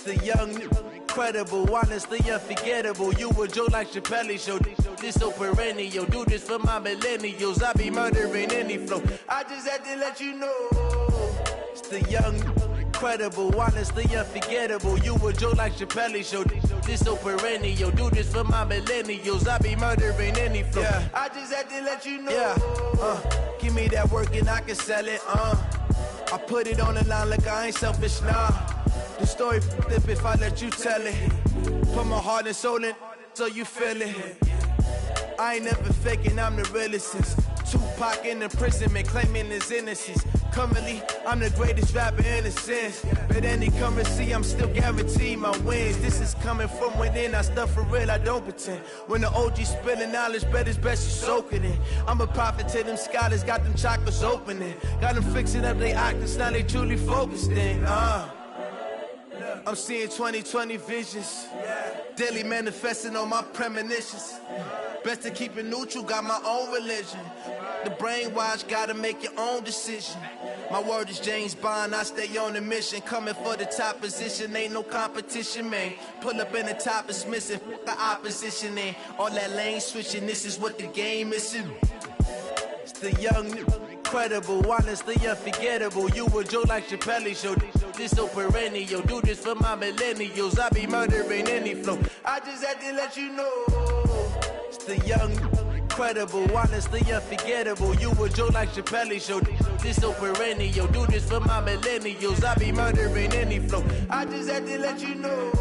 The young, incredible, honestly unforgettable. You a joke like Chappelle Show. This so perennial. Do this for my millennials. I be murdering any flow. I just had to let you know. It's the young, incredible, honestly unforgettable. You a joke like Chappelle Show. This so perennial. Do this for my millennials. I be murdering any flow. Yeah. I just had to let you know. Yeah. Give me that work and I can sell it. I put it on the line like I ain't selfish, nah. The story flip if I let you tell it. Put my heart and soul in so you feel it. I ain't never faking, I'm the realest since Tupac in imprisonment, claiming his innocence. Currently, I'm the greatest rapper in a sense. But any currency, I'm still guaranteed my wins. This is coming from within, I stuff for real, I don't pretend. When the OG spilling knowledge, bet it's best you soak it in. I'm a prophet to them scholars, got them chakras opening. Got them fixing up their octaves, now they truly focused in. I'm seeing 2020 visions, daily manifesting on my premonitions. Best to keep it neutral, got my own religion. The brainwash, gotta make your own decision. My word is James Bond, I stay on a mission. Coming for the top position, ain't no competition, man. Pull up in the top is missing, the opposition in. All that lane switching, this is what the game is. It's the young, incredible, honestly unforgettable. You a joke like Chappelle Show. This so perennial. Do this for my millennials. I be murdering any flow. I just had to let you know. It's the young, incredible, honestly unforgettable. You a joke like Chappelle Show. This so perennial. Do this for my millennials. I be murdering any flow. I just had to let you know.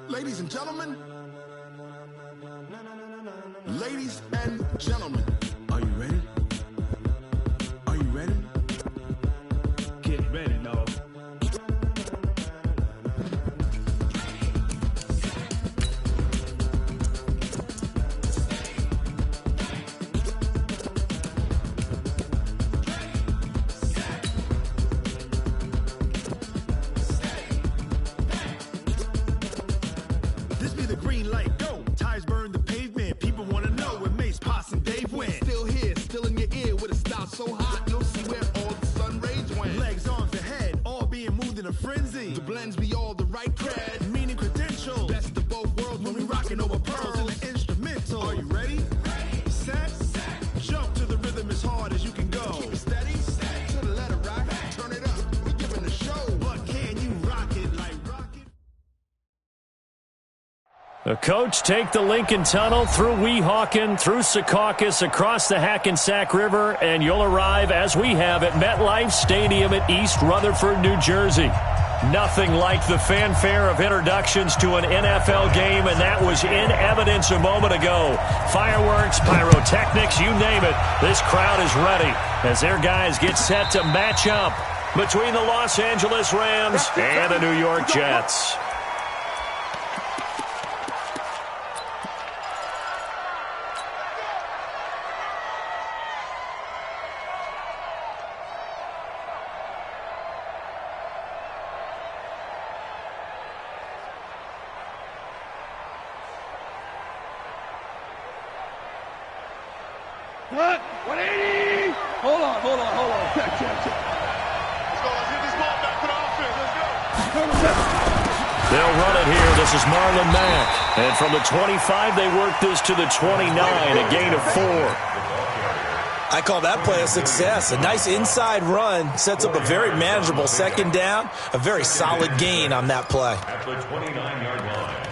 Ladies and gentlemen, ladies and gentlemen, are you ready? Are you ready? Get ready, dog. So hot, you'll see where all the sun rays went. Legs, arms, ahead, all being moved in a frenzy. The blends be all the right cred, meaning credentials. Best of both worlds when we rockin' over pearls in the instrumental. Are you ready? Ready. Set. Jump to the rhythm as hard as you can go. Keep it steady. To the letter right. Turn it up. We giving the show. But can you rock it like rocket? The coach take the Lincoln Tunnel through Weehawken, through Secaucus, across the Hackensack River, and you'll arrive, as we have, at MetLife Stadium at East Rutherford, New Jersey. Nothing like the fanfare of introductions to an NFL game, and that was in evidence a moment ago. Fireworks, pyrotechnics, you name it. This crowd is ready as their guys get set to match up between the Los Angeles Rams and the New York Jets. What? 180! Hold on. Check. Let's go. Let's get this ball back to the offense. Let's go. They'll run it here. This is Marlon Mack. And from the 25, they work this to the 29, a gain of 4. I call that play a success. A nice inside run sets up a very manageable second down. A very solid gain on that play. At the 29-yard line.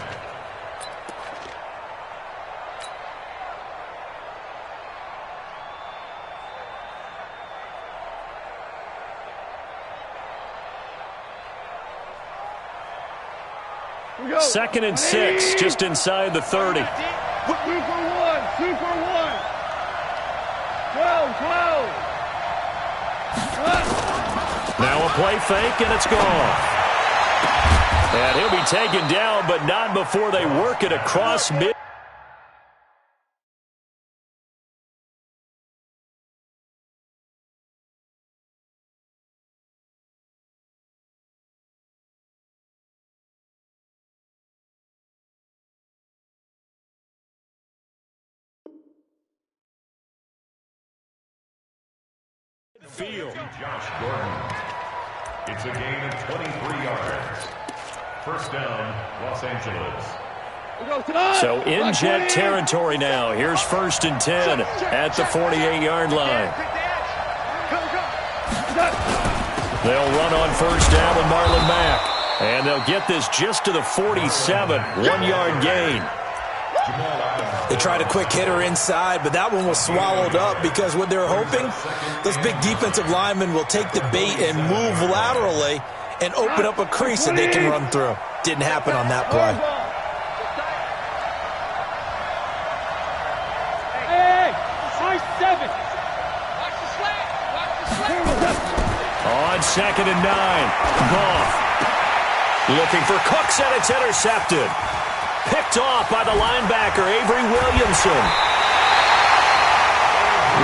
2nd and 6, just inside the 30. 2 for 1, 2 for 1. 12. Now a play fake, and it's gone. And he'll be taken down, but not before they work it across mid. Field. Josh Gordon. It's a gain of 23 yards. First down, Los Angeles. So in jet territory now. Here's 1st and 10 at the 48-yard line. They'll run on 1st down with Marlon Mack. And they'll get this just to the 47. 1-yard gain. They tried a quick hitter inside, but that one was swallowed up because what they're hoping, those big defensive linemen will take the bait and move laterally and open up a crease that they can run through. Didn't happen on that play. On 2nd and 9, Goff looking for Cooks, and it's intercepted. Picked off by the linebacker, Avery Williamson.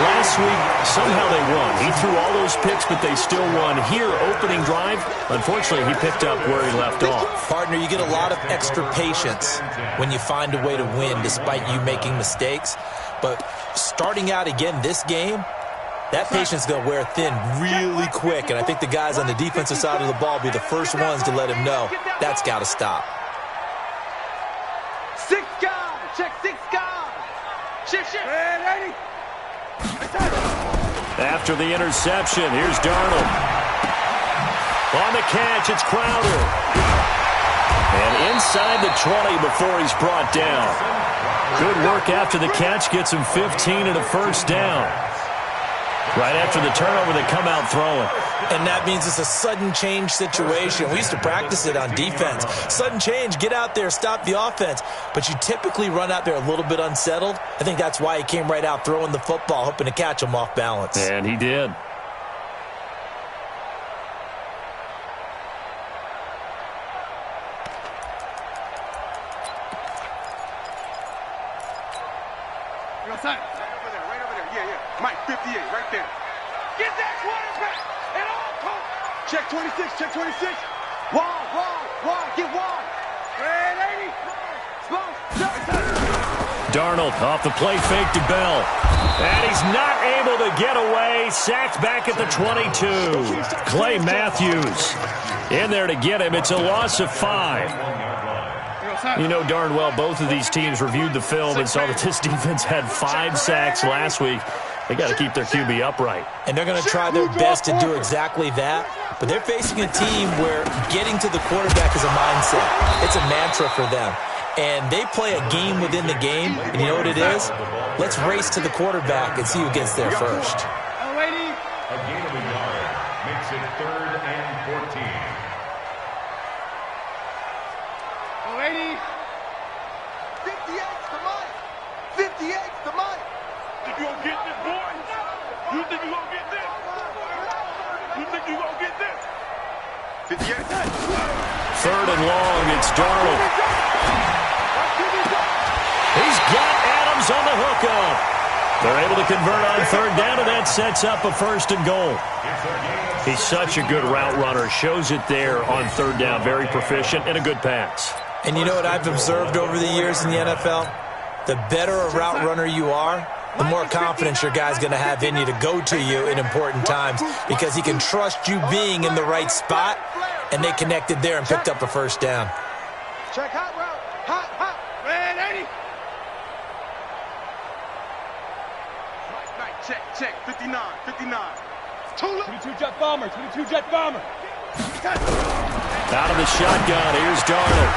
Last week, somehow they won. He threw all those picks, but they still won. Here, opening drive, unfortunately, he picked up where he left off. Partner, you get a lot of extra patience when you find a way to win despite you making mistakes. But starting out again this game, that patience is going to wear thin really quick. And I think the guys on the defensive side of the ball will be the first ones to let him know that's got to stop. 6 guys. Check 6 guys. Shift. Ready. After the interception, here's Darnold. On the catch, it's Crowder. And inside the 20 before he's brought down. Good work after the catch, gets him 15 and a 1st down. Right after the turnover, they come out throwing. And that means it's a sudden change situation. We used to practice it on defense. Sudden change, get out there, stop the offense. But you typically run out there a little bit unsettled. I think that's why he came right out throwing the football, hoping to catch him off balance. And he did. Right over there. Yeah. Mike, 58, right there. Get that quarterback and all talk. Check 26. Wide. Get wide. Red 80. Darnold off the play fake to Bell. And he's not able to get away. Sacked back at the 22. Clay Matthews in there to get him. It's a loss of 5. You know darn well both of these teams reviewed the film and saw that this defense had 5 sacks last week. They got to keep their QB upright. And they're going to try their best to do exactly that. But they're facing a team where getting to the quarterback is a mindset. It's a mantra for them. And they play a game within the game. And you know what it is? Let's race to the quarterback and see who gets there first. A gain of a yard makes it 3rd and 14. 58's the Mike. Think you gonna get this, boy? You think you gonna get this? You think you gonna get this? 58. 3rd and long, it's Darnold. He's got Adams on the hookup. They're able to convert on 3rd down, and that sets up a 1st and goal. He's such a good route runner. Shows it there on 3rd down. Very proficient and a good pass. And you know what I've observed over the years in the NFL? The better a route runner you are, the more confidence your guy's going to have in you to go to you in important times because he can trust you being in the right spot, and they connected there and picked up a 1st down. Check hot route. Hot. Red 80. Right. Check. 59. 22 jet bomber. Out of the shotgun, here's Darnold.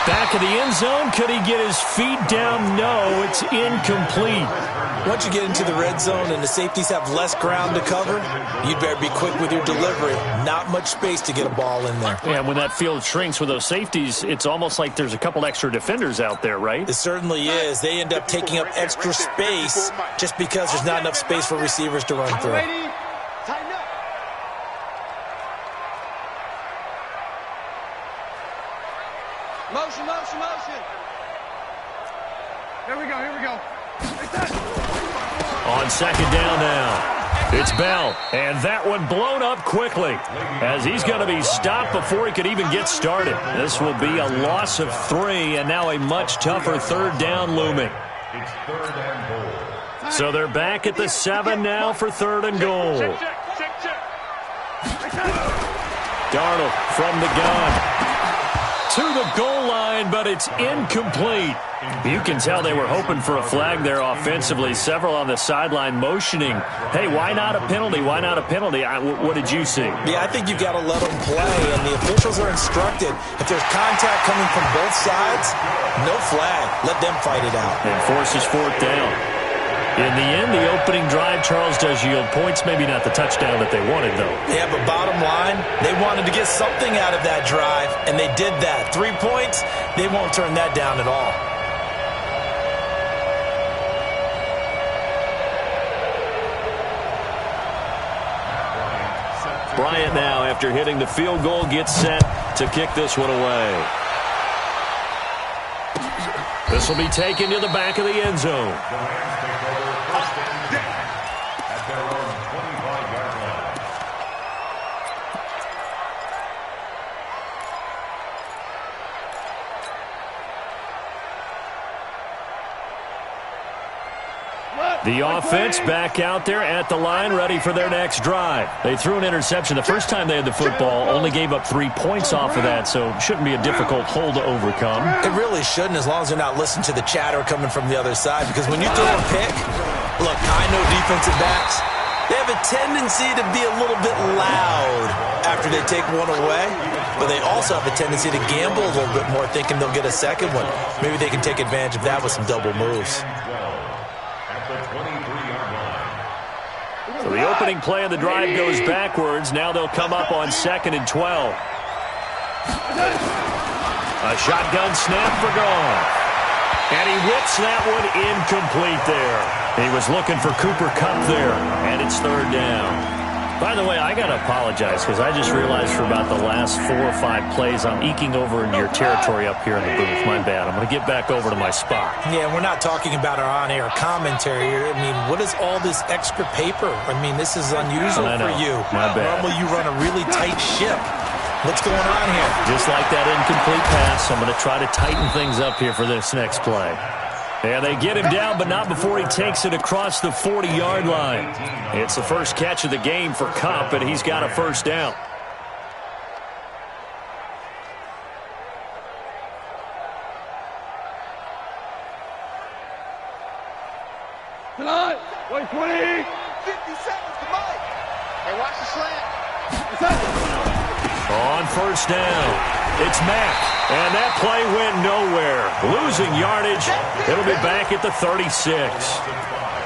Back of the end zone. Could he get his feet down? No, it's incomplete. Once you get into the red zone and the safeties have less ground to cover, you'd better be quick with your delivery. Not much space to get a ball in there. Yeah, when that field shrinks with those safeties, it's almost like there's a couple extra defenders out there, right? It certainly is. They end up taking up extra space just because there's not enough space for receivers to run through. Tighten up. Motion, motion, motion. Here we go. On second down now, it's Bell, and that one blown up quickly as he's going to be stopped before he could even get started. This will be a loss of 3, and now a much tougher third down looming. It's 3rd and goal. So they're back at the 7 now for 3rd and goal. Darnold from the gun to the goal line, but it's incomplete. You can tell they were hoping for a flag there offensively. Several on the sideline motioning, hey, why not a penalty? Why not a penalty? What did you see? Yeah, I think you've got to let them play, and the officials are instructed. If there's contact coming from both sides, no flag. Let them fight it out. And forces 4th down. In the end, the opening drive, Charles, does yield points. Maybe not the touchdown that they wanted, though. Yeah, but bottom line, they wanted to get something out of that drive, and they did that. 3 points, they won't turn that down at all. Bryant now, after hitting the field goal, gets set to kick this one away. This will be taken to the back of the end zone. At their own 25-yard line. The offense back out there at the line, ready for their next drive. They threw an interception the first time they had the football, only gave up 3 points off of that, so it shouldn't be a difficult hole to overcome. It really shouldn't, as long as they're not listening to the chatter coming from the other side, because when you throw a pick, look, I know defensive backs, they have a tendency to be a little bit loud after they take one away, but they also have a tendency to gamble a little bit more, thinking they'll get a second one. Maybe they can take advantage of that with some double moves. So the opening play of the drive goes backwards. Now they'll come up on 2nd and 12. A shotgun snap for Goff. And he whips that one incomplete there. He was looking for Cooper Kupp there, and it's 3rd down. By the way, I got to apologize because I just realized for about the last 4 or 5 plays I'm eking over in your territory up here in the booth. My bad. I'm going to get back over to my spot. Yeah, we're not talking about our on-air commentary here. I mean, what is all this extra paper? I mean, this is unusual for you. My bad. Normally you run a really tight ship. What's going on here? Just like that incomplete pass, I'm going to try to tighten things up here for this next play. And they get him down, but not before he takes it across the 40-yard line. It's the first catch of the game for Kupp, and he's got a 1st down. Tonight, wait 20. 50 seconds to Mike. Hey, watch the slant. On 1st down. It's Mack, and that play went nowhere. Losing yardage. It'll be back at the 36.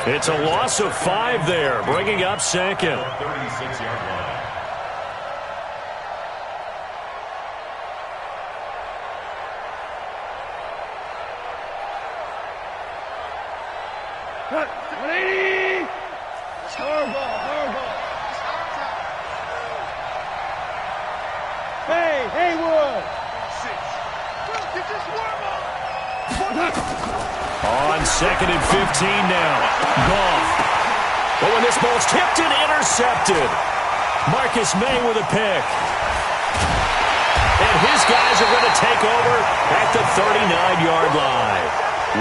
It's a loss of 5 there, bringing up 2nd. 36-yard line. Cut. 180. Horrible. Hey, Haywood. On 2nd and 15 now. Goff. But when this ball's tipped and intercepted. Marcus May with a pick. And his guys are going to take over at the 39-yard line.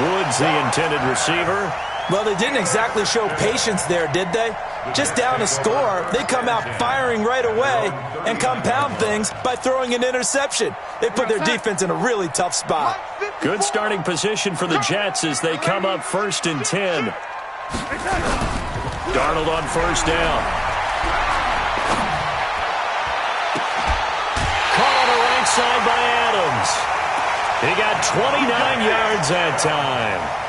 Woods, the intended receiver. Well, they didn't exactly show patience there, did they? Just down a score, they come out firing right away and compound things by throwing an interception. They put their defense in a really tough spot. Good starting position for the Jets as they come up 1st and 10. Darnold on 1st down. Caught on the right side by Adams. He got 29 yards that time.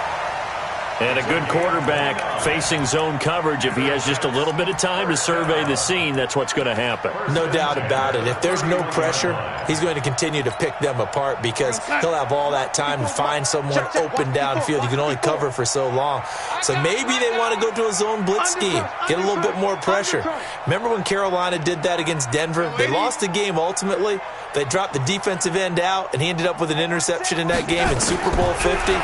And a good quarterback facing zone coverage. If he has just a little bit of time to survey the scene, that's what's going to happen. No doubt about it. If there's no pressure, he's going to continue to pick them apart because he'll have all that time to find someone open downfield. You can only cover for so long. So maybe they want to go to a zone blitz scheme, get a little bit more pressure. Remember when Carolina did that against Denver? They lost the game ultimately. They dropped the defensive end out, and he ended up with an interception in that game in Super Bowl 50.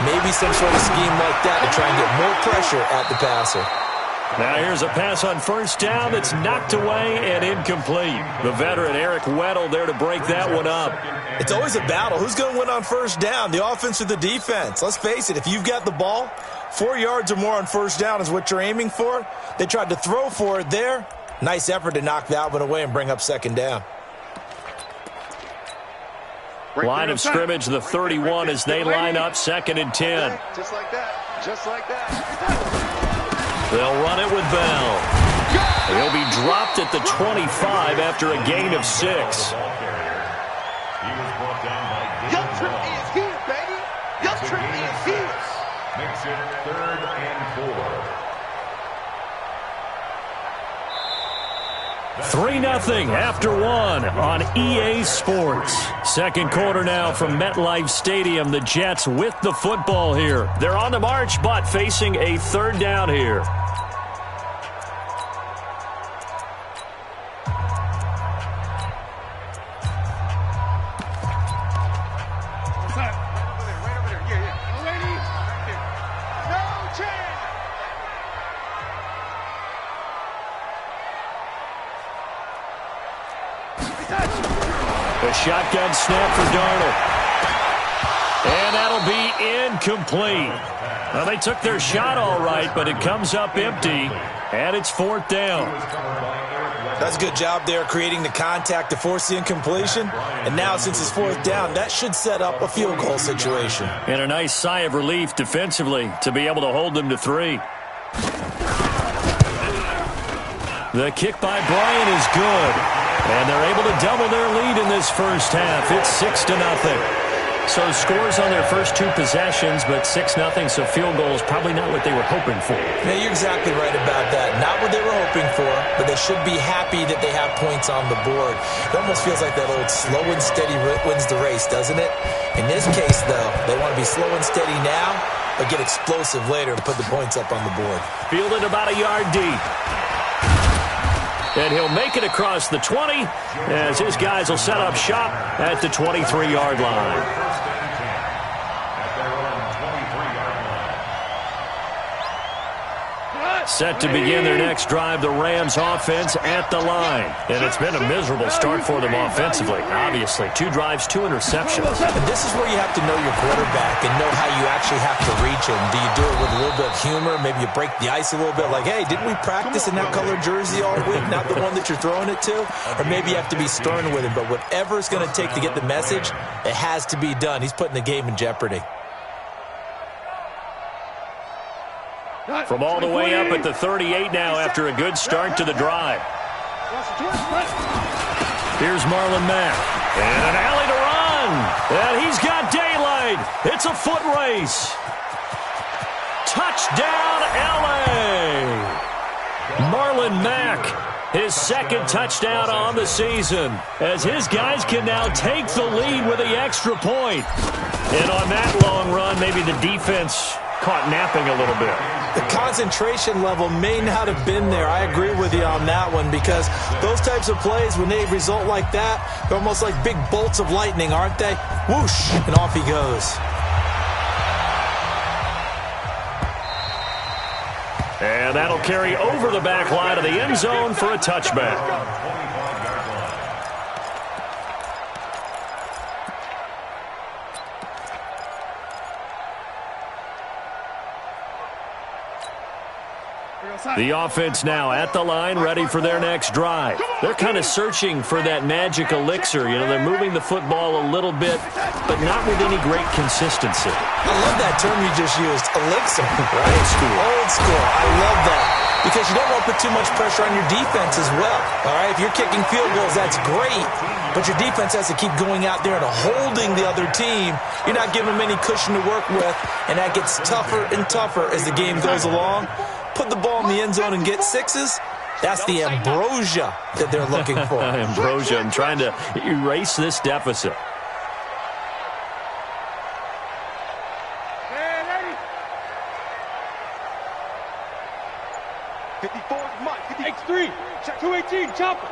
Maybe some sort of scheme like that to try and get more pressure at the passer. Now here's a pass on first down that's knocked away and incomplete. The veteran Eric Weddle there to break that one up. It's always a battle. Who's going to win on first down, the offense or the defense? Let's face it, if you've got the ball, 4 yards or more on first down is what you're aiming for. They tried to throw for it there. Nice effort to knock that one away and bring up second down. Line of scrimmage, the 31 as they line up, 2nd and 10. Just like that. Just like that. They'll run it with Bell. He'll be dropped at the 25 after a gain of 6. Young Trip is here, baby. Young Trip is here. Makes it 3rd and 4. 3-0 after 1 on EA Sports. Second quarter now from MetLife Stadium. The Jets with the football here. They're on the march, but facing a 3rd down here. A shotgun snap for Darnold. And that'll be incomplete. Well, they took their shot all right, but it comes up empty, and it's 4th down. That's a good job there creating the contact to force the incompletion. And now, since it's 4th down, that should set up a field goal situation. And a nice sigh of relief defensively to be able to hold them to 3. The kick by Bryant is good. And they're able to double their lead in this first half. It's 6-0. So scores on their first 2 possessions, but 6-0, so field goal is probably not what they were hoping for. Yeah, you're exactly right about that. Not what they were hoping for, but they should be happy that they have points on the board. It almost feels like that old slow and steady wins the race, doesn't it? In this case, though, they want to be slow and steady now, but get explosive later and put the points up on the board. Fielded about a yard deep. And he'll make it across the 20 as his guys will set up shop at the 23-yard line. Set to begin their next drive, the Rams offense at the line. And it's been a miserable start for them offensively, obviously. 2 drives, 2 interceptions. And this is where you have to know your quarterback and know how you actually have to reach him. Do you do it with a little bit of humor? Maybe you break the ice a little bit like, hey, didn't we practice in that colored jersey all week, not the one that you're throwing it to? Or maybe you have to be stern with him. But whatever it's going to take to get the message, it has to be done. He's putting the game in jeopardy. From all the way up at the 38 now after a good start to the drive. Here's Marlon Mack. And an alley to run. And he's got daylight. It's a foot race. Touchdown, L.A. Marlon Mack, his 2nd touchdown on the season, as his guys can now take the lead with the extra point. And on that long run, maybe the defense caught napping a little bit. The concentration level may not have been there. I agree with you on that one because those types of plays, when they result like that, they're almost like big bolts of lightning, aren't they? Whoosh, and off he goes. And that'll carry over the back line of the end zone for a touchback. The offense now at the line, ready for their next drive. They're kind of searching for that magic elixir. You know, they're moving the football a little bit, but not with any great consistency. I love that term you just used, elixir. Right? Old school. Old school. I love that. Because you don't want to put too much pressure on your defense as well. All right, if you're kicking field goals, that's great. but your defense has to keep going out there and holding the other team. You're not giving them any cushion to work with, and that gets tougher and tougher as the game goes along. Put the ball in the end zone and get sixes. That's the ambrosia that they're looking for. Ambrosia, and trying to erase this deficit. X3, 218, chopper.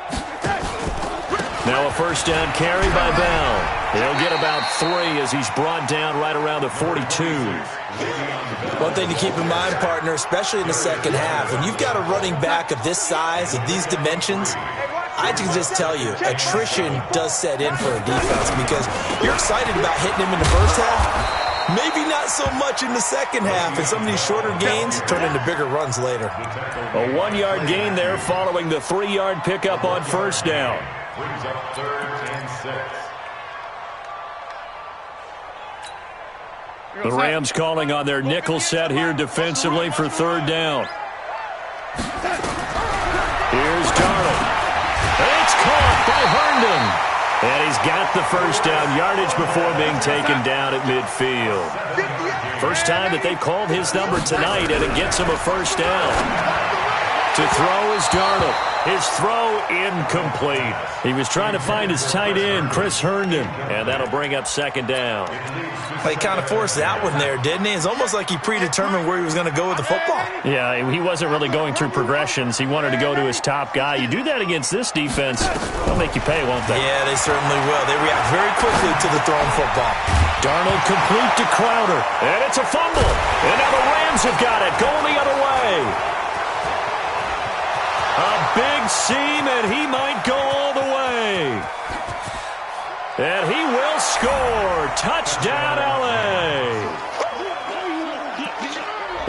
Now a first down carry by Bell. He'll get about 3 as he's brought down right around the 42. One thing to keep in mind, partner, especially in the second half, when you've got a running back of this size, of these dimensions, I can just tell you, attrition does set in for a defense because you're excited about hitting him in the first half. Maybe not so much in the second half, and some of these shorter gains turn into bigger runs later. A 1-yard gain there following the 3-yard pickup on first down. Brings up 3rd and 6. The Rams calling on their nickel set here defensively for 3rd down. Here's Darnold. It's caught by Herndon. And he's got the first down yardage before being taken down at midfield. First time that they've called his number tonight, and it gets him a first down. To throw is Darnold. His throw incomplete. He was trying to find his tight end, Chris Herndon, and that'll bring up 2nd down. He kind of forced that one there, didn't he? It's almost like he predetermined where he was going to go with the football. Yeah, he wasn't really going through progressions. He wanted to go to his top guy. You do that against this defense, they'll make you pay, won't they? Yeah, they certainly will. They react very quickly to the thrown football. Darnold complete to Crowder, and it's a fumble. And now the Rams have got it, going the other way. A big seam, and he might go all the way. And he will score. Touchdown, L.A.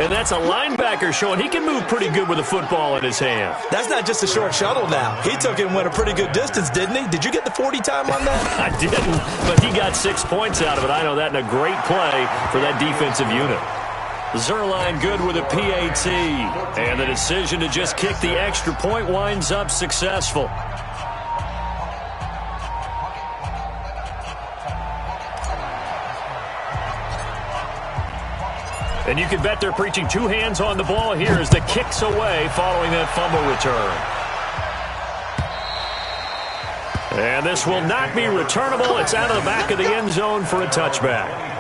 And that's a linebacker showing he can move pretty good with a football in his hand. That's not just a short shuttle now. He took it and went a pretty good distance, didn't he? Did you get the 40 time on that? I didn't, but he got 6 points out of it. I know that, and a great play for that defensive unit. Zerline good with a PAT, and the decision to just kick the extra point winds up successful. And you can bet they're preaching 2 hands on the ball here as the kick's away following that fumble return. And this will not be returnable. It's out of the back of the end zone for a touchback.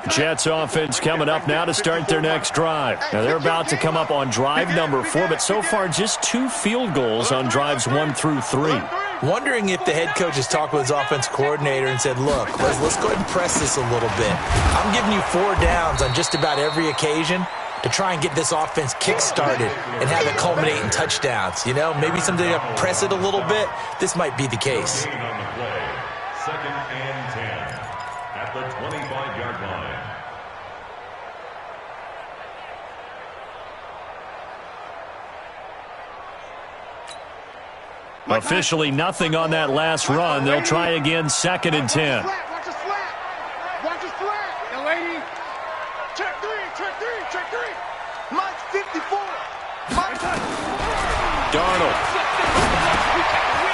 Jets offense coming up now to start their next drive. Now they're about to come up on drive number 4, but so far just 2 field goals on drives 1 through 3. Wondering if the head coach has talked with his offense coordinator and said, look, let's go ahead and press this a little bit. I'm giving you 4 downs on just about every occasion to try and get this offense kick-started and have it culminate in touchdowns. You know, maybe something to press it a little bit. This might be the case. 2nd and 10 at the 25-yard line. Officially nothing on that last run. They'll try again 2nd and 10. Watch the flat. Watch the flat. Now, lady. Check 3. Mike's 54. Darnold.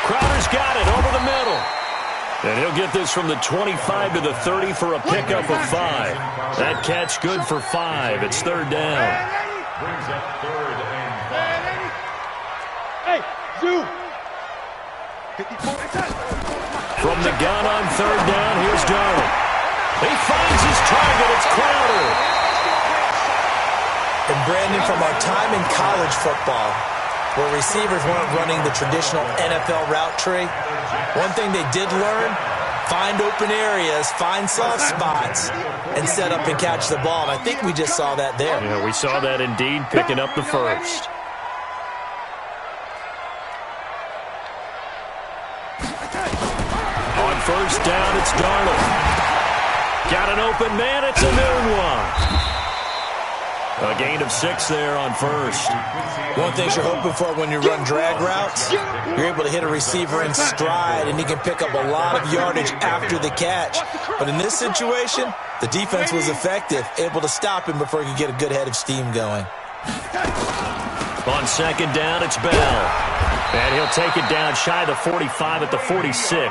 Crowder's got it over the middle. And he'll get this from the 25 to the 30 for a pickup of 5. That catch good for 5. It's 3rd down. Brings up 3rd and 5. Hey, Zoo. From the gun on 3rd down, here's Darnold. He finds his target. It's Crowder. And Brandon, from our time in college football, where receivers weren't running the traditional NFL route tree, one thing they did learn, find open areas, find soft spots, and set up and catch the ball. And I think we just saw that there. Yeah, we saw that indeed, picking up the first. On first down, it's Darnold. Got an open man, it's a noon one. A gain of 6 there on first. One thing you're hoping for when you run drag routes, you're able to hit a receiver in stride, and he can pick up a lot of yardage after the catch. But in this situation, the defense was effective, able to stop him before he could get a good head of steam going. On second down, it's Bell. And he'll take it down shy of the 45 at the 46.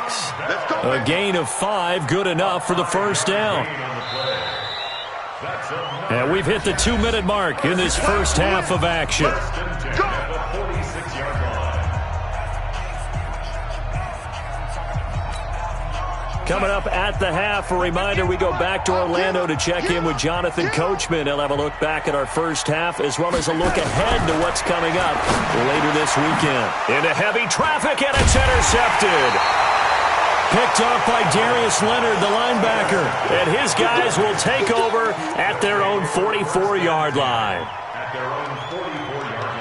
A gain of 5, good enough for the first down. And we've hit the 2-minute mark in this first half of action. Coming up at the half, a reminder, we go back to Orlando to check in with Jonathan Coachman. He'll have a look back at our first half as well as a look ahead to what's coming up later this weekend. Into heavy traffic, and it's intercepted. Picked off by Darius Leonard, the linebacker. And his guys will take over at their own 44-yard line.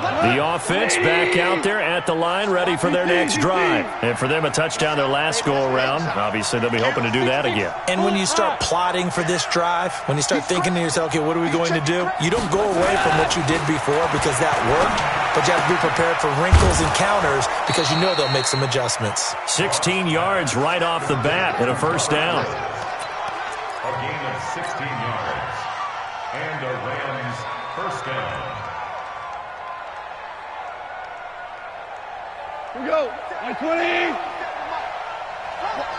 The offense back out there at the line, ready for their next drive. And for them, a touchdown their last go-around. Obviously, they'll be hoping to do that again. And when you start plotting for this drive, when you start thinking to yourself, okay, what are we going to do? You don't go away from what you did before because that worked, but you have to be prepared for wrinkles and counters because you know they'll make some adjustments. 16 yards right off the bat and a first down. A gain of 16 yards. And a Rams first down. Here we go. 120.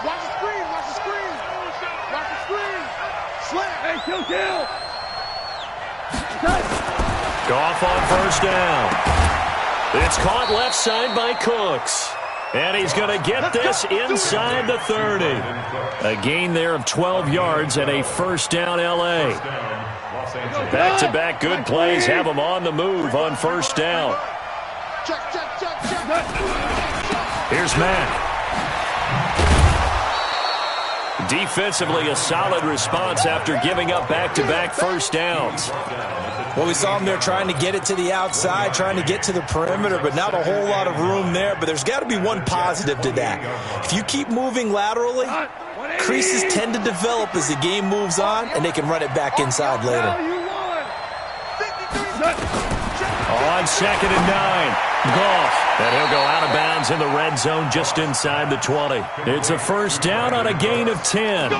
Watch the screen. Watch the screen. Watch the screen. Slam. Hey, kill. Goff on first down. It's caught left side by Cooks. And he's going to get this inside the 30. A gain there of 12 yards and a first down L.A. Back-to-back good plays have them on the move on first down. Here's Mack. Defensively, a solid response after giving up back-to-back first downs. Well, we saw him there trying to get it to the outside, trying to get to the perimeter, but not a whole lot of room there. But there's got to be one positive to that. If you keep moving laterally, creases tend to develop as the game moves on, and they can run it back inside later. On second and 9, Goff. And he'll go out of bounds in the red zone just inside the 20. It's a first down on a gain of 10.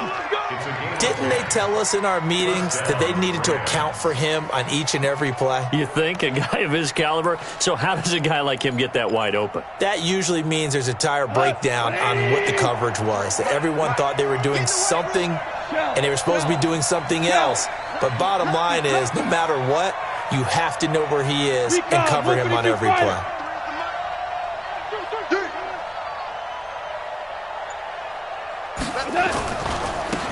Didn't they tell us in our meetings that they needed to account for him on each and every play? You think? A guy of his caliber? So how does a guy like him get that wide open? That usually means there's a tire breakdown on what the coverage was. That everyone thought they were doing something, and they were supposed to be doing something else. But bottom line is, no matter what, you have to know where he is and cover him on every play.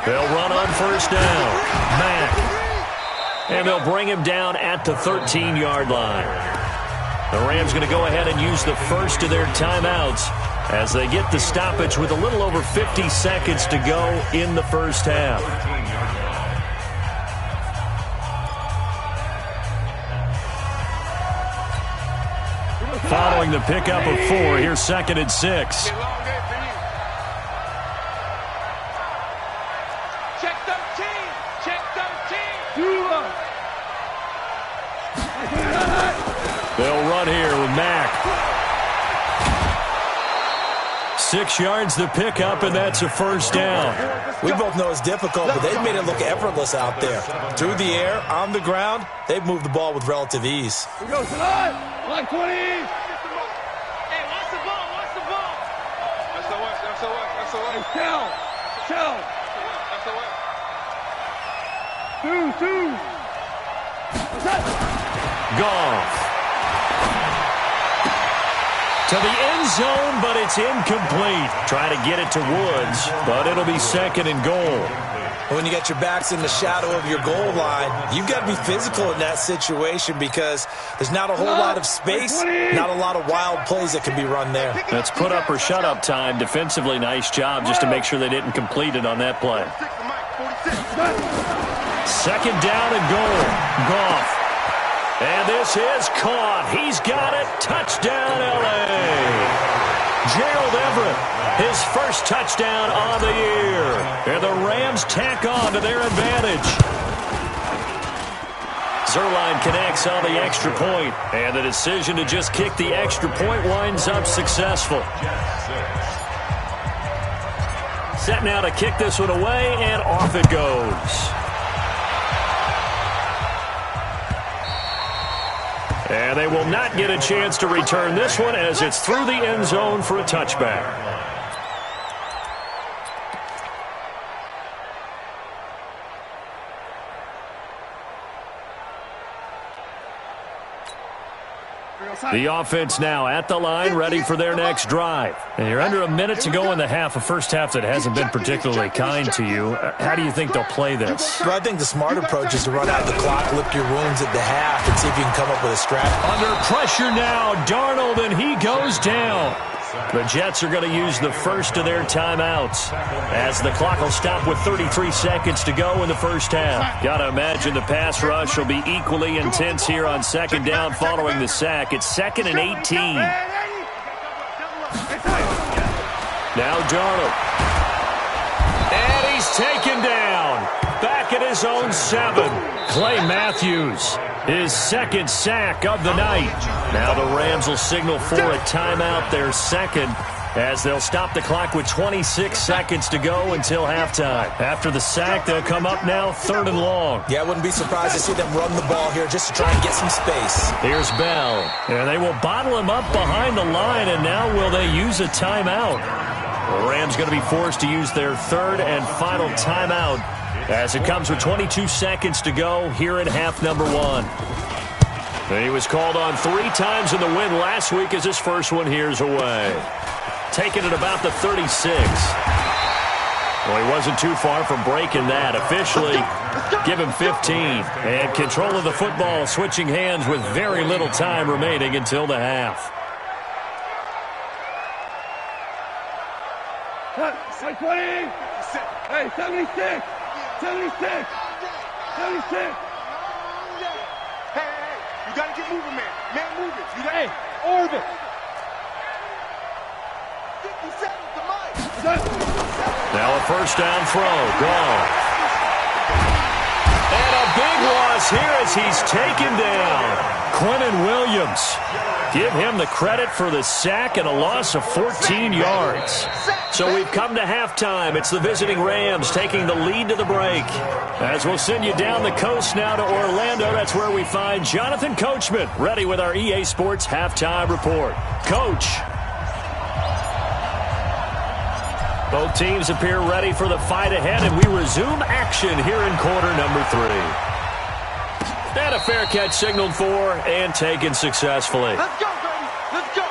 They'll run on first down. Mack. And they'll bring him down at the 13-yard line. The Rams going to go ahead and use the first of their timeouts as they get the stoppage with a little over 50 seconds to go in the first half. Following the pickup of 4, here's second and 6. They'll run here with Mack. 6 yards the pickup, and that's a first down. We both know it's difficult, but they've made it look effortless out there. Through the air, on the ground, they've moved the ball with relative ease. Here we go, tonight. 120. Hey, watch the ball, watch the ball. That's the way, that's the way, that's the way. Hey, Kel. That's the way. Goff. To the end zone, but it's incomplete. Try to get it to Woods, but it'll be second and goal. When you got your backs in the shadow of your goal line, you've got to be physical in that situation because there's not a whole lot of space, not a lot of wild plays that can be run there. That's put up or shut up time. Defensively, nice job just to make sure they didn't complete it on that play. Second down and goal. Goff. And this is caught. He's got it. Touchdown, L.A. Gerald Everett, his first touchdown on the year. And the Rams tack on to their advantage. Zerline connects on the extra point, and the decision to just kick the extra point winds up successful. Set now to kick this one away, and off it goes. And they will not get a chance to return this one as it's through the end zone for a touchback. The offense now at the line, ready for their next drive. And you're under a minute to go in the half, a first half that hasn't been particularly kind to you. How do you think they'll play this? Well, I think the smart approach is to run out the clock, lick your wounds at the half, and see if you can come up with a strategy. Under pressure now, Darnold, and he goes down. The Jets are going to use the first of their timeouts as the clock will stop with 33 seconds to go in the first half. Got to imagine the pass rush will be equally intense here on second down following the sack. It's 2nd and 18. Now Darnold. And he's taken down. Back at his own 7. Clay Matthews, his second sack of the night. Now the Rams will signal for a timeout, their second, as they'll stop the clock with 26 seconds to go until halftime. After the sack, they'll come up now 3rd and long. Yeah, I wouldn't be surprised to see them run the ball here just to try and get some space. Here's Bell, and they will bottle him up behind the line, and now will they use a timeout? The Rams going to be forced to use their 3rd and final timeout as it comes with 22 seconds to go here in half number 1. He was called on 3 times in the win last week as his first one here's away. Taking it about the 36. Well, he wasn't too far from breaking that. Officially, give him 15. And control of the football switching hands with very little time remaining until the half. Hey, 20. Hey, 76. 76. 76. Hey, you got to get moving, man. Man, move it. You got orbit. 57 to Mike. Now a first down throw. Gone. And a big loss here as he's taken down. Quinnen Williams. Give him the credit for the sack and a loss of 14 yards. So we've come to halftime. It's the visiting Rams taking the lead to the break. As we'll send you down the coast now to Orlando, that's where we find Jonathan Coachman, ready with our EA Sports halftime report. Coach. Both teams appear ready for the fight ahead, and we resume action here in quarter number 3. And a fair catch signaled for and taken successfully. Let's go, baby. Let's go.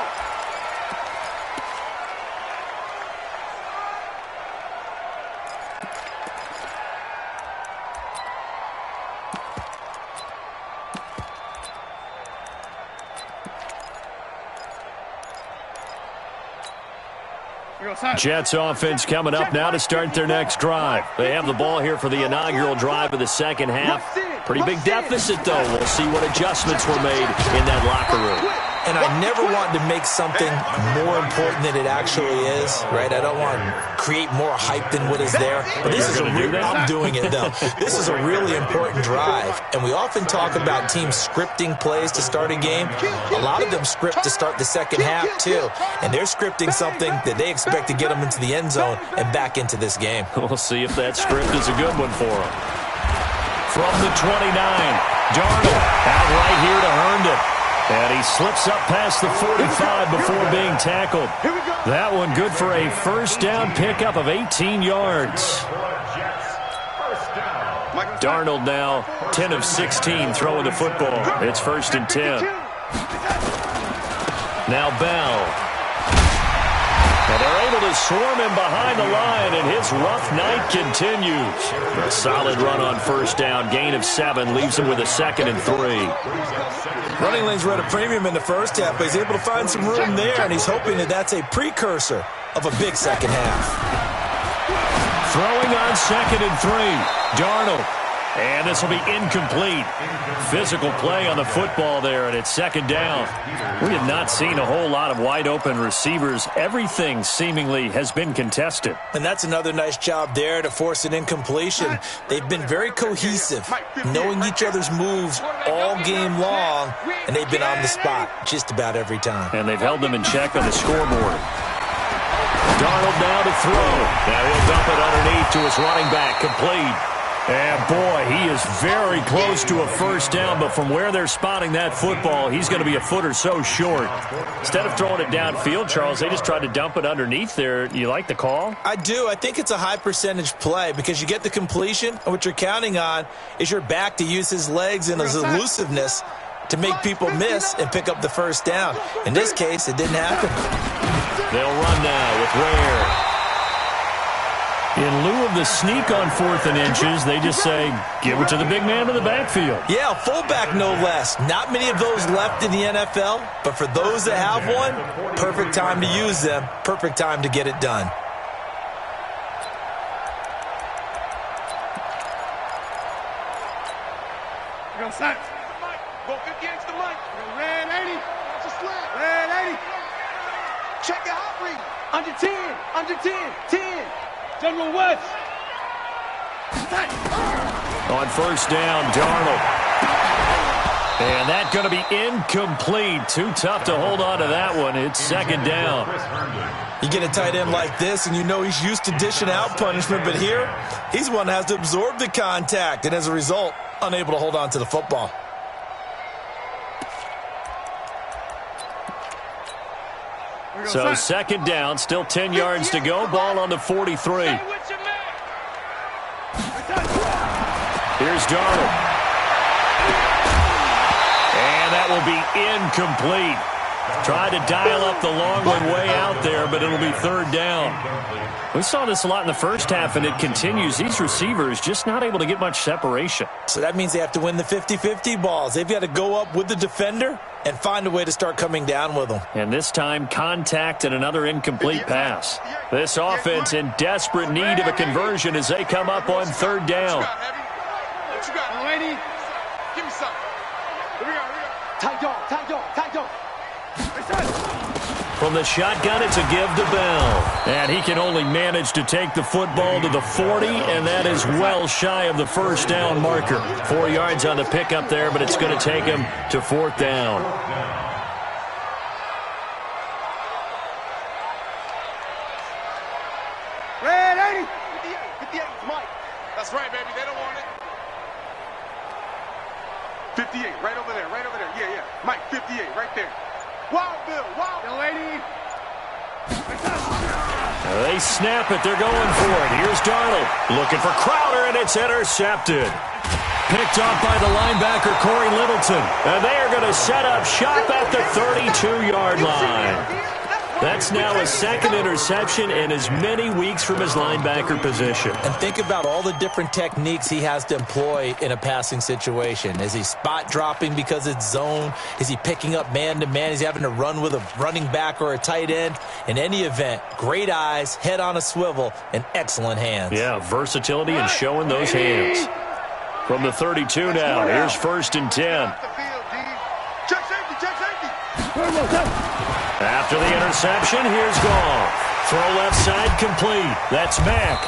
Jets offense coming up now to start their next drive. They have the ball here for the inaugural drive of the second half. Pretty big deficit, though. We'll see what adjustments were made in that locker room. And I never want to make something more important than it actually is, right? I don't want to create more hype than what is there. But this is I'm doing it, though. This is a really important drive. And we often talk about teams scripting plays to start a game. A lot of them script to start the second half, too. And they're scripting something that they expect to get them into the end zone and back into this game. We'll see if that script is a good one for them. From the 29, Darnold out right here to Herndon. And he slips up past the 45 before being tackled. That one good for a first down pickup of 18 yards. Darnold now 10 of 16 throwing the football. It's 1st and 10. Now Bell. And they're able to swarm him behind the line, and his rough night continues. A solid run on first down, gain of 7, leaves him with a 2nd and 3. Running lanes were at a premium in the first half, but he's able to find some room there, and he's hoping that that's a precursor of a big second half. Throwing on 2nd and 3. Darnold. And this will be incomplete. Physical play on the football there, and it's second down. We have not seen a whole lot of wide-open receivers. Everything seemingly has been contested. And that's another nice job there to force an incompletion. They've been very cohesive, knowing each other's moves all game long, and they've been on the spot just about every time. And they've held them in check on the scoreboard. Darnold now to throw. Now he'll dump it underneath to his running back, complete. And, boy, he is very close to a first down, but from where they're spotting that football, he's going to be a foot or so short. Instead of throwing it downfield, Charles, they just tried to dump it underneath there. You like the call? I do. I think it's a high-percentage play because you get the completion, and what you're counting on is your back to use his legs and his elusiveness to make people miss and pick up the first down. In this case, it didn't happen. They'll run now with Ware. In lieu of the sneak on 4th and inches, they just say, give it to the big man in the backfield. Yeah, fullback no less. Not many of those left in the NFL, but for those that have one, perfect time to use them, perfect time to get it done. Go, Sack. Go 58 to Mike. Red 80. Just slant. Red 80. Check your hot read. Under 10. Under 10. 10. General West. On first down, Darnold. And that's going to be incomplete. Too tough to hold on to that one. It's second down. You get a tight end like this, and you know he's used to dishing out punishment, but here, he's one that has to absorb the contact, and as a result, unable to hold on to the football. So second down, still 10 yards to go. Ball on the 43. Here's Darnold. And that will be incomplete. Tried to dial up the long one way out there, but it'll be third down. We saw this a lot in the first half, and it continues. These receivers just not able to get much separation. So that means they have to win the 50-50 balls. They've got to go up with the defender and find a way to start coming down with them. And this time, contact and another incomplete pass. This offense in desperate need of a conversion as they come up on third down. What you got, lady? Give me something. Here we go. Tight dog, tight dog, tight dog. From the shotgun, it's a give to Bell. And he can only manage to take the football to the 40, and that is well shy of the first down marker. 4 yards on the pickup there, but it's going to take him to fourth down. Red 80. 58, Mike. That's right, baby. They don't want it. 58, right over there, right over there. Yeah, yeah. Mike, 58, right there. Wild Bill, wild. Yo, lady. They snap it. They're going for it. Here's Darnold looking for Crowder, and it's intercepted. Picked off by the linebacker, Corey Littleton. And they are going to set up shop at the 32-yard line. That's now a second interception in as many weeks from his linebacker position. And think about all the different techniques he has to employ in a passing situation. Is he spot dropping because it's zone? Is he picking up man-to-man? Is he having to run with a running back or a tight end? In any event, great eyes, head on a swivel, and excellent hands. Yeah, versatility and showing those hands. From the 32 now, here's first and 10. Check safety, check safety. After the interception, here's Goff. Throw left side complete. That's Mack.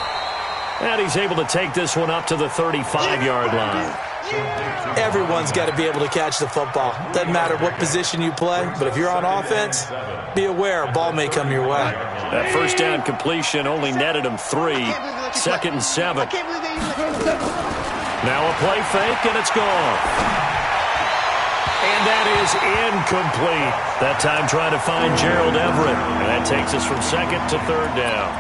And he's able to take this one up to the 35-yard line. Everyone's got to be able to catch the football. Doesn't matter what position you play, but if you're on offense, be aware a ball may come your way. That first down completion only netted him 3. Second and 7. Now a play fake, and it's gone. And that is incomplete. That time trying to find Gerald Everett. And that takes us from second to third down.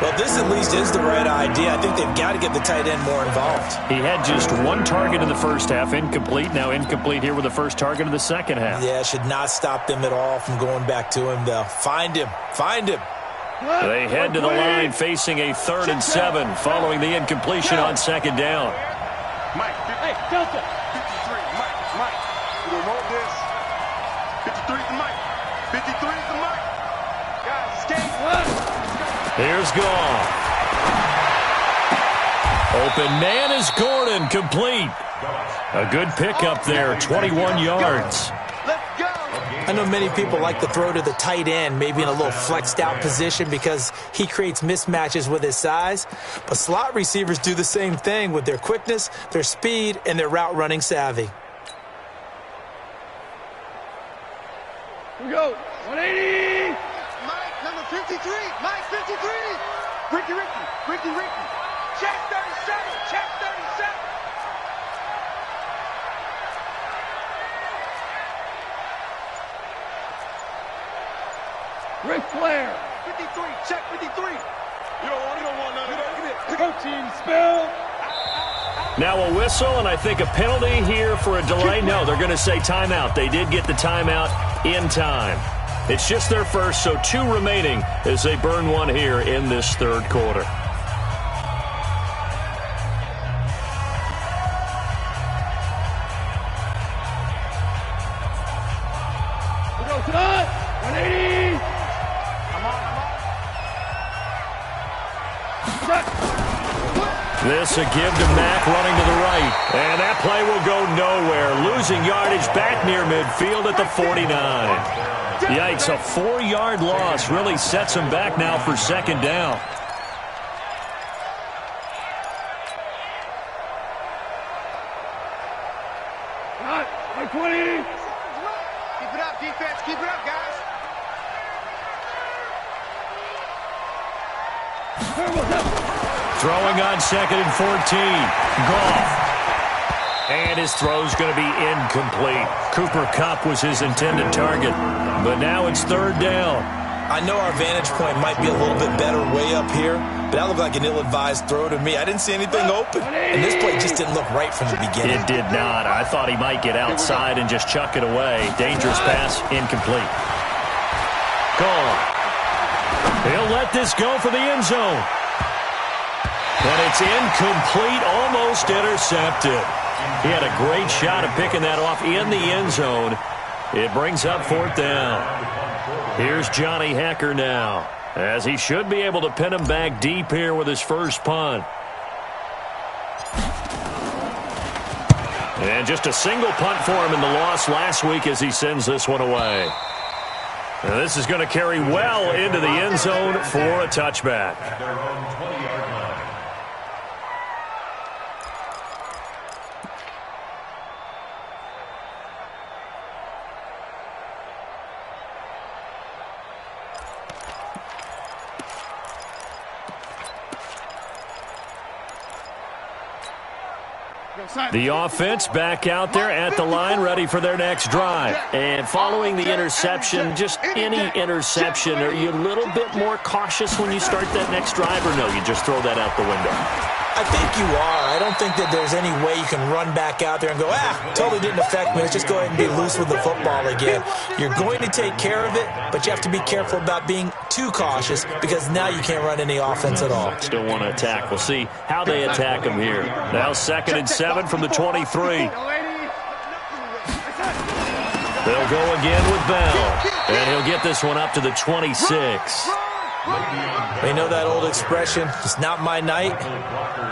Well, this at least is the right idea. I think they've got to get the tight end more involved. He had just one target in the first half, incomplete. Now incomplete here with the first target of the second half. Yeah, should not stop them at all from going back to him, though. Find him. Find him. They head to the line facing a 3rd and 7 following the incompletion on second down. Mike, hey, Delta. 53, Mike. We don't know this. 53 is the Mike. 53 is the Mike. Guys, escape. Here's Goff. Open man is Gordon, complete. A good pickup there, 21 yards. Let's go. I know many people like to throw to the tight end, maybe in a little flexed out position because he creates mismatches with his size. But slot receivers do the same thing with their quickness, their speed, and their route running savvy. Here we go. 180. Mike, number 53. Mike, 53. Ricky. Check 37. Check 37. Ric Flair. 53. Check 53. You don't want none of that. Coaching spell. Now a whistle, and I think a penalty here for a delay. No, they're going to say timeout. They did get the timeout in time. It's just their first, so 2 remaining as they burn one here in this third quarter. We go tonight. 180. I'm on. This a give to Mack running to the right. And that play will go nowhere. Losing yardage back near midfield at the 49. Yikes, a 4-yard loss really sets him back now for second down. All right, 120. Keep it up, defense. Keep it up, guys. Throwing on 2nd and 14. Goff. And his throw's going to be incomplete. Cooper Kupp was his intended target. But now it's 3rd down. I know our vantage point might be a little bit better way up here, but that looked like an ill-advised throw to me. I didn't see anything open. And this play just didn't look right from the beginning. It did not. I thought he might get outside and just chuck it away. Dangerous pass, incomplete. Gone. He'll let this go for the end zone. And it's incomplete, almost intercepted. He had a great shot at picking that off in the end zone. It brings up 4th down. Here's Johnny Hecker now, as he should be able to pin him back deep here with his first punt. And just a single punt for him in the loss last week as he sends this one away. Now this is going to carry well into the end zone for a touchback. At their own 20-yard line. The offense back out there at the line, ready for their next drive. And following the interception, just any interception, are you a little bit more cautious when you start that next drive, or no, you just throw that out the window? I think you are. I don't think that there's any way you can run back out there and go, totally didn't affect me. Let's just go ahead and be loose with the football again. You're going to take care of it, but you have to be careful about being too cautious because now you can't run any offense at all. Still want to attack. We'll see how they attack him here. Now 2nd and 7 from the 23. They'll go again with Bell, and he'll get this one up to the 26. They know that old expression, it's not my night.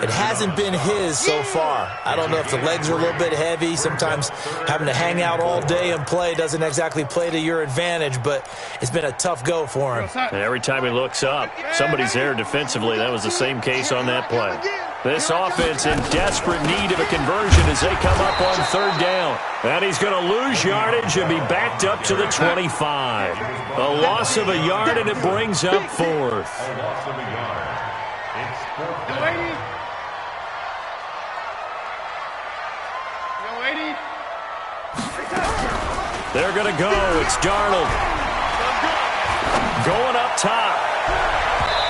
It hasn't been his so far. I don't know if the legs are a little bit heavy. Sometimes having to hang out all day and play doesn't exactly play to your advantage, but it's been a tough go for him. And every time he looks up, somebody's there defensively. That was the same case on that play. This offense in desperate need of a conversion as they come up on 3rd down. And he's going to lose yardage and be backed up to the 25. A loss of a yard, and it brings up 4th. A loss of a yard. It's 4th down. They're going to go. It's Darnold. Going up top.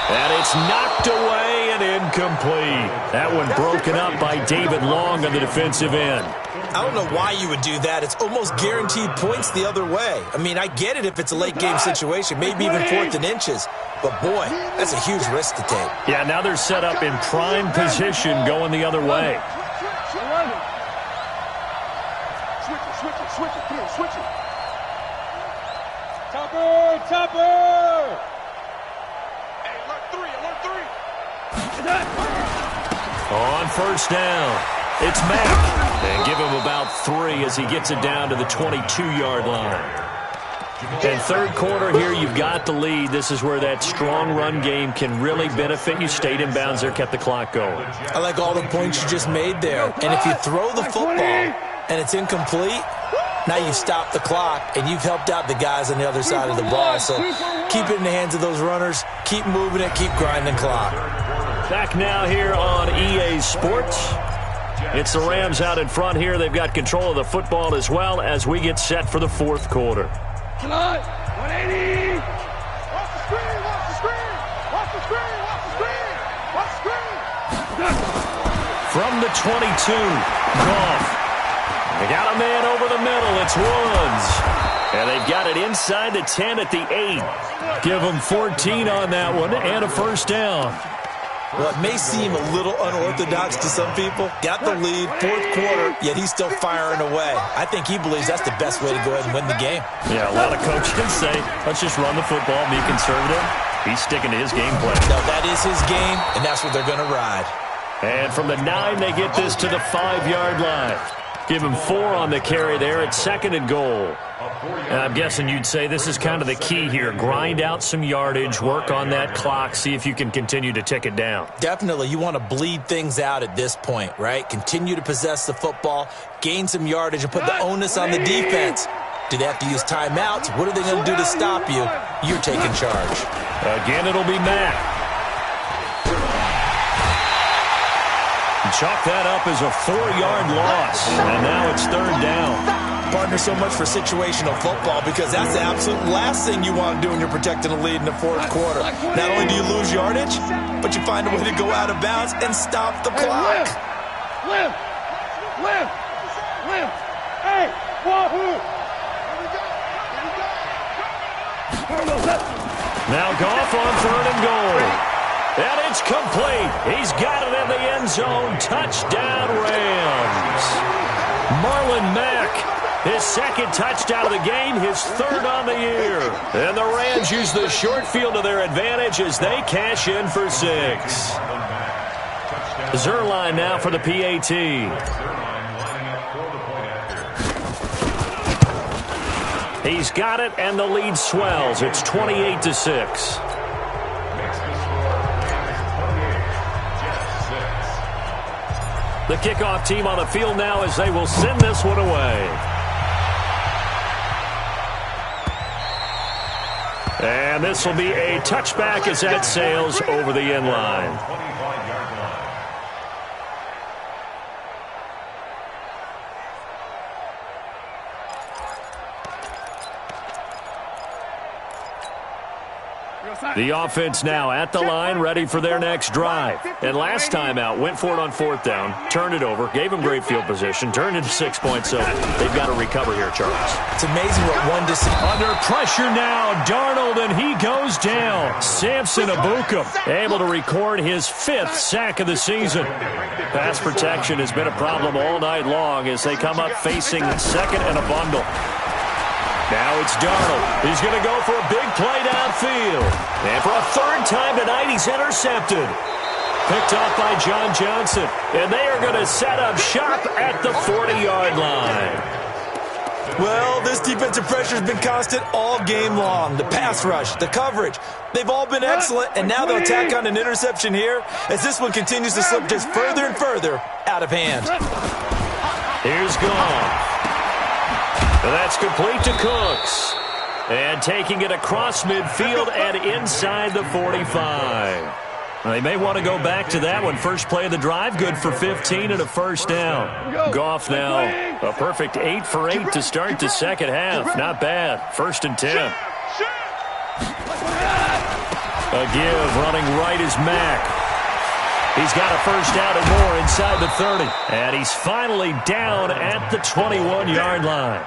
And it's knocked away and incomplete. That one broken up by David Long on the defensive end. I don't know why you would do that. It's almost guaranteed points the other way. I mean, I get it if it's a late game situation, maybe even 4th and inches. But, boy, that's a huge risk to take. Yeah, now they're set up in prime position going the other way. Switch it. Topper! Hey, alert 3. On first down, it's Mack. And give him about 3 as he gets it down to the 22-yard line. And third quarter here, you've got the lead. This is where that strong run game can really benefit you. Stayed in bounds there, kept the clock going. I like all the points you just made there. And if you throw the football and it's incomplete, now you stop the clock, and you've helped out the guys on the other side of the ball. So keep it in the hands of those runners. Keep moving it. Keep grinding clock. Back now here on EA Sports. It's the Rams out in front here. They've got control of the football as well as we get set for the fourth quarter. 180. Watch the screen. Watch the screen. Watch the screen. Watch the screen. Watch the screen. From the 22, Goff. They got a man over the middle. It's Woods. And they've got it inside the 10 at the 8. Give them 14 on that one and a first down. Well, it may seem a little unorthodox to some people. Got the lead, fourth quarter, yet he's still firing away. I think he believes that's the best way to go ahead and win the game. Yeah, a lot of coaches say, let's just run the football, be conservative. He's sticking to his game plan. No, that is his game, and that's what they're going to ride. And from the 9, they get this to the 5-yard line. Give him 4 on the carry there. It's 2nd and goal. And I'm guessing you'd say this is kind of the key here. Grind out some yardage, work on that clock, see if you can continue to tick it down. Definitely. You want to bleed things out at this point, right? Continue to possess the football, gain some yardage, and put the onus on the defense. Do they have to use timeouts? What are they going to do to stop you? You're taking charge. Again, it'll be Mack. Chalk that up as a 4-yard loss, and now it's 3rd down. Partner, so much for situational football because that's the absolute last thing you want to do when you're protecting a lead in the fourth quarter. Not only do you lose yardage, but you find a way to go out of bounds and stop the clock. Limb. Hey, wahoo! Now Goff on 3rd and goal. And it's complete. He's got it in the end zone. Touchdown, Rams. Marlon Mack, his 2nd touchdown of the game, his 3rd on the year. And the Rams use the short field to their advantage as they cash in for 6. Zerline now for the PAT. He's got it, and the lead swells. It's 28-6. The kickoff team on the field now as they will send this one away. And this will be a touchback as that sails over the end line. The offense now at the line, ready for their next drive. And last time out, went for it on 4th down, turned it over, gave them great field position, turned into 6 points, so they've got to recover here, Charles. It's amazing what one decision. Under pressure now, Darnold, and he goes down. Samson Abuka able to record his 5th sack of the season. Pass protection has been a problem all night long as they come up facing 2nd and a bundle. Now it's Darnold. He's going to go for a big play downfield. And for a 3rd time tonight, he's intercepted. Picked off by John Johnson. And they are going to set up shop at the 40-yard line. Well, this defensive pressure has been constant all game long. The pass rush, the coverage, they've all been excellent. And now they'll tack on an interception here as this one continues to slip just further and further out of hand. Here's Goff. That's complete to Cooks. And taking it across midfield and inside the 45. They may want to go back to that one. First play of the drive, good for 15 and a first down. Goff now, a perfect 8 for 8 to start the second half. Not bad. 1st and 10. A give, running right is Mack. He's got a first down and more inside the 30. And he's finally down at the 21-yard line.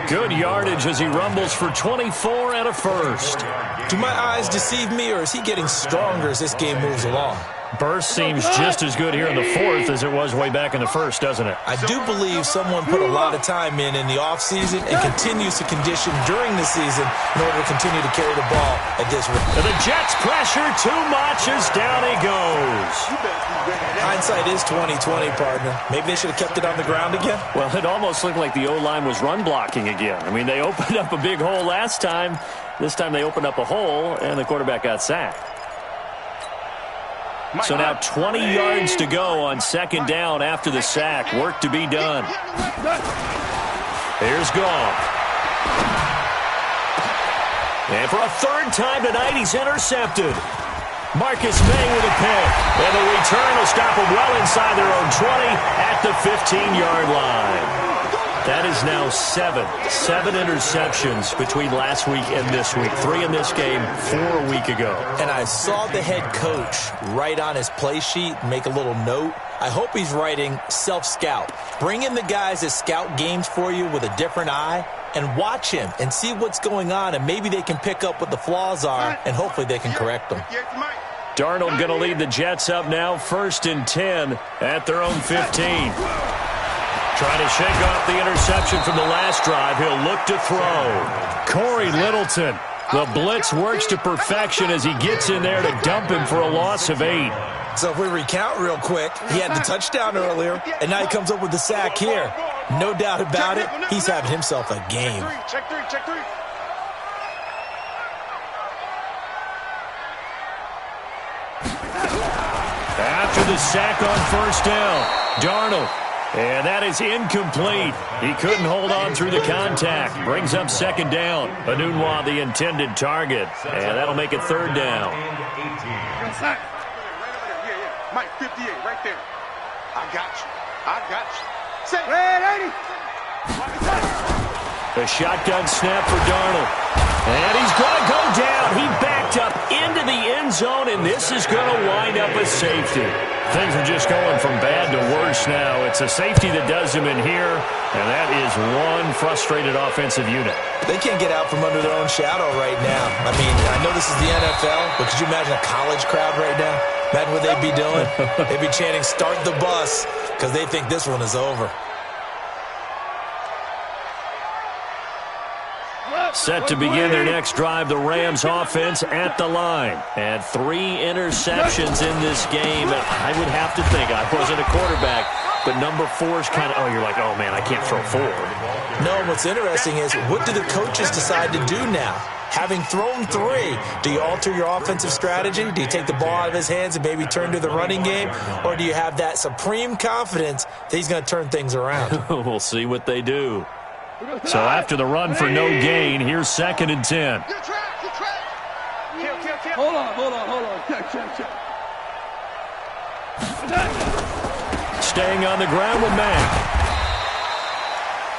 Good yardage as he rumbles for 24 and a first. Do my eyes deceive me, or is he getting stronger as this game moves along? Burst seems just as good here in the fourth as it was way back in the first, doesn't it? I do believe someone put a lot of time in the offseason and continues to condition during the season in order to continue to carry the ball at this rate. And the Jets pressure too much as down he goes. Hindsight is 20/20, partner. Maybe they should have kept it on the ground again. Well, it almost looked like the O-line was run blocking again. I mean, they opened up a big hole last time. This time they opened up a hole, and the quarterback got sacked. So now 20 yards to go on second down after the sack. Work to be done. Here's Goff. And for a third time tonight, he's intercepted. Marcus May with a pick. And the return will stop him well inside their own 20 at the 15-yard line. That is now seven interceptions between last week and this week. 3 in this game, 4 a week ago. And I saw the head coach write on his play sheet, make a little note. I hope he's writing self-scout. Bring in the guys that scout games for you with a different eye and watch him and see what's going on, and maybe they can pick up what the flaws are, and hopefully they can correct them. Darnold going to lead the Jets up now, 1st and 10 at their own 15. Trying to shake off the interception from the last drive. He'll look to throw. Corey Littleton. The blitz works to perfection as he gets in there to dump him for a loss of 8. So if we recount real quick, he had the touchdown earlier, and now he comes up with the sack here. No doubt about it, he's having himself a game. Check three. After the sack on 1st down, Darnold. And that is incomplete. He couldn't hold on through the contact. Brings up 2nd down. Anunwa, the intended target. And that'll make it 3rd down. Mike, 58, right there. I got you. Say, Red 80. A shotgun snap for Darnold. And he's going to go down. He backed up into the end zone, and this is going to wind up a safety. Things are just going from bad to worse now. It's a safety that does him in here, and that is one frustrated offensive unit. They can't get out from under their own shadow right now. I mean, I know this is the NFL, but could you imagine a college crowd right now? Imagine what they'd be doing. They'd be chanting, "Start the bus," because they think this one is over. Set to begin their next drive, the Rams offense at the line. And 3 interceptions in this game. I would have to think, I wasn't a quarterback, but number 4 is kind of, you're like, oh man, I can't throw 4. No, what's interesting is, what do the coaches decide to do now? Having thrown 3, do you alter your offensive strategy? Do you take the ball out of his hands and maybe turn to the running game? Or do you have that supreme confidence that he's going to turn things around? We'll see what they do. So after the run for no gain, here's 2nd and 10. Good track. Hold on. Check. Staying on the ground with Mack.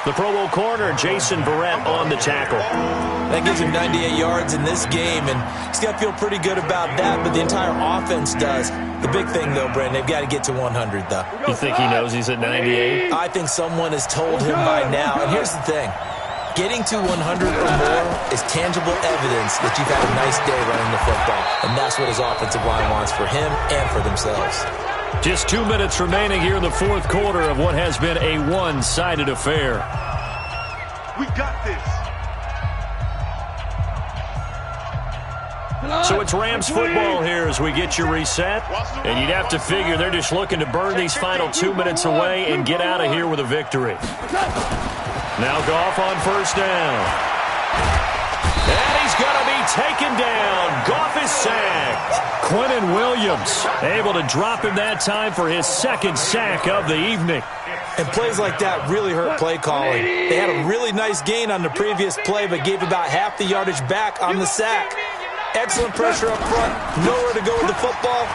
The Pro Bowl corner, Jason Verrett, on the tackle. That gives him 98 yards in this game, and he's got to feel pretty good about that, but the entire offense does. The big thing, though, Brandon, they've got to get to 100, though. You think he knows he's at 98? I think someone has told him by now. And here's the thing. Getting to 100 or more is tangible evidence that you've had a nice day running the football, and that's what his offensive line wants for him and for themselves. Just 2 minutes remaining here in the 4th quarter of what has been a one-sided affair. We got this. So it's Rams football here as we get you reset. And you'd have to figure they're just looking to burn these final 2 minutes away and get out of here with a victory. Now Goff on 1st down. And he's going to be taken down. Goff is sacked. Quentin Williams able to drop him that time for his 2nd sack of the evening. And plays like that really hurt play calling. They had a really nice gain on the previous play, but gave about half the yardage back on the sack. Excellent pressure up front. Nowhere to go with the football.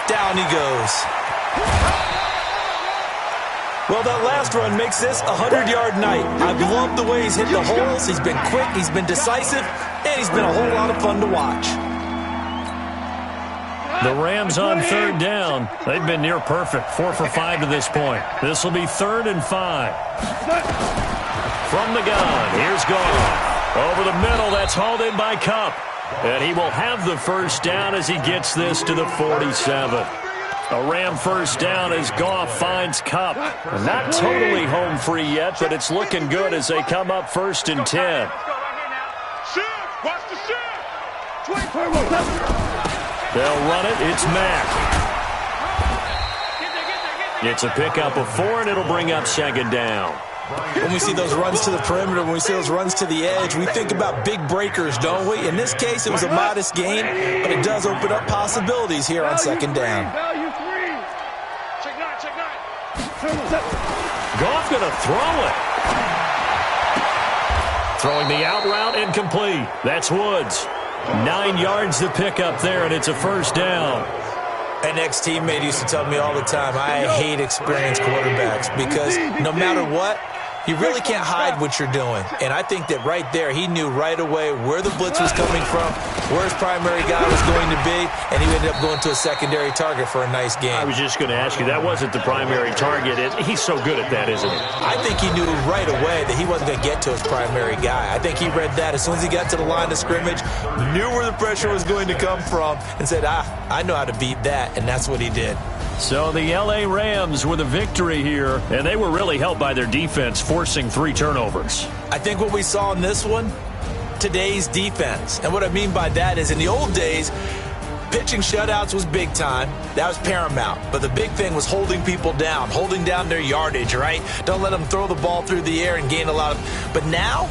Down he goes. Well, that last run makes this a 100-yard night. I've loved the way he's hit the holes. He's been quick, he's been decisive, and he's been a whole lot of fun to watch. The Rams on 3rd down. They've been near perfect. 4 for 5 to this point. This will be 3rd and 5. From the gun, here's Goff. Over the middle, that's hauled in by Kupp. And he will have the 1st down as he gets this to the 47. A Ram first down as Goff finds Kupp. Not totally home free yet, but it's looking good as they come up 1st and 10. Watch the shift. They'll run it. It's Mack. It's a pickup of 4, and it'll bring up 2nd down. When we see those runs to the perimeter, when we see those runs to the edge, we think about big breakers, don't we? In this case, it was a modest gain, but it does open up possibilities here on 2nd down. Check nine. Goff going to throw it. Throwing the out route incomplete. That's Woods. 9 yards to pick up there, and it's a 1st down. An ex-teammate used to tell me all the time, I hate experienced quarterbacks because no matter what, you really can't hide what you're doing. And I think that right there, he knew right away where the blitz was coming from, where his primary guy was going to be, and he ended up going to a secondary target for a nice game. I was just going to ask you, that wasn't the primary target. He's so good at that, isn't he? I think he knew right away that he wasn't going to get to his primary guy. I think he read that as soon as he got to the line of scrimmage, knew where the pressure was going to come from, and said, I know how to beat that, and that's what he did. So the L.A. Rams with a victory here, and they were really helped by their defense, forcing 3 turnovers. I think what we saw in this one, today's defense. And what I mean by that is in the old days, pitching shutouts was big time. That was paramount. But the big thing was holding people down, holding down their yardage, right? Don't let them throw the ball through the air and gain a lot of... But now,